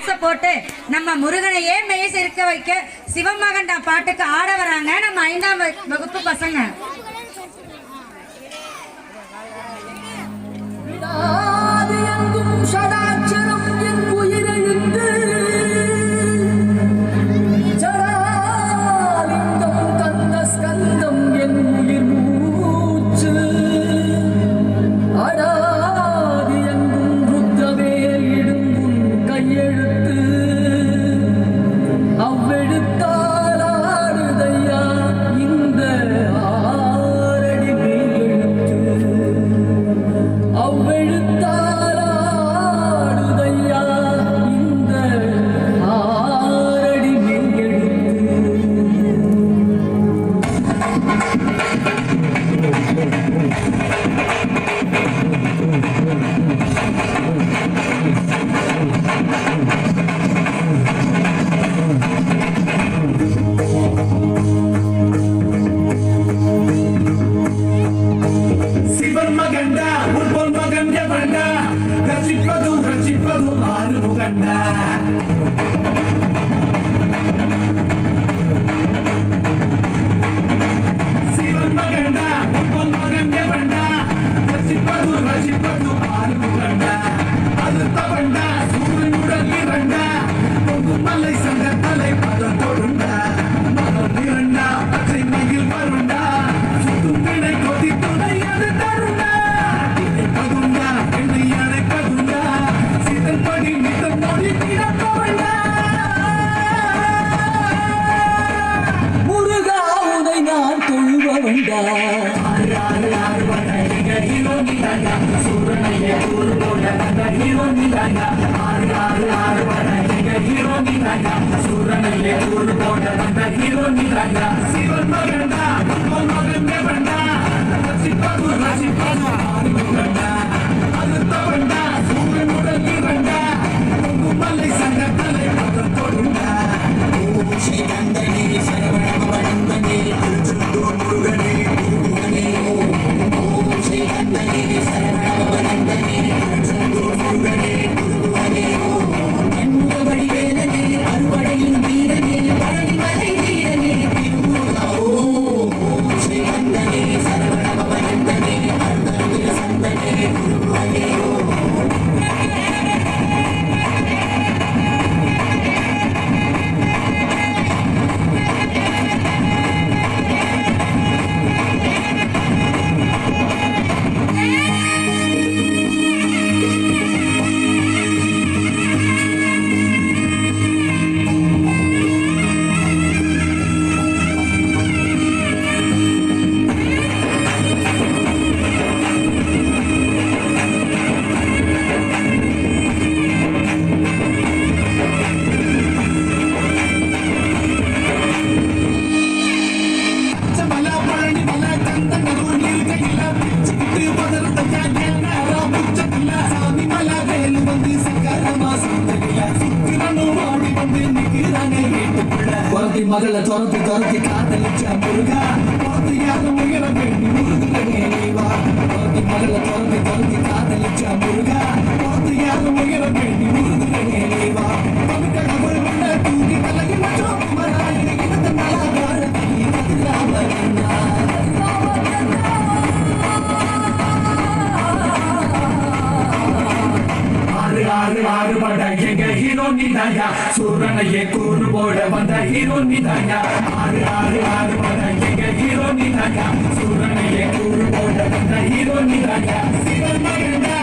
டான்ஸ போட்டு நம்ம முருகனையே மெய் இருக்க வைக்க சிவமகண்டா பாட்டுக்கு ஆட வராங்க நம்ம 5ஆம் வகுப்பு பசங்க. மகளை துரத்தி துரத்தி காதலிச்ச முருகா யாரும் உயர வேண்டி முருகா மகளை துரத்தி துரத்தி காதலிச்ச முருகா யாரும் உயர வேண்டி முருகா கடவுள் வந்த தூக்கி தலையில் ஆறுபட எங்க ஹீரோ நீதாயா சூரனையே கூறு போட வந்த ஹீரோ நீதாயா ஆறுபட எங்க ஹீரோ நீதாயா சூரனையே கூறு போட வந்த ஹீரோ நீதாயா சிவன் மகன்டா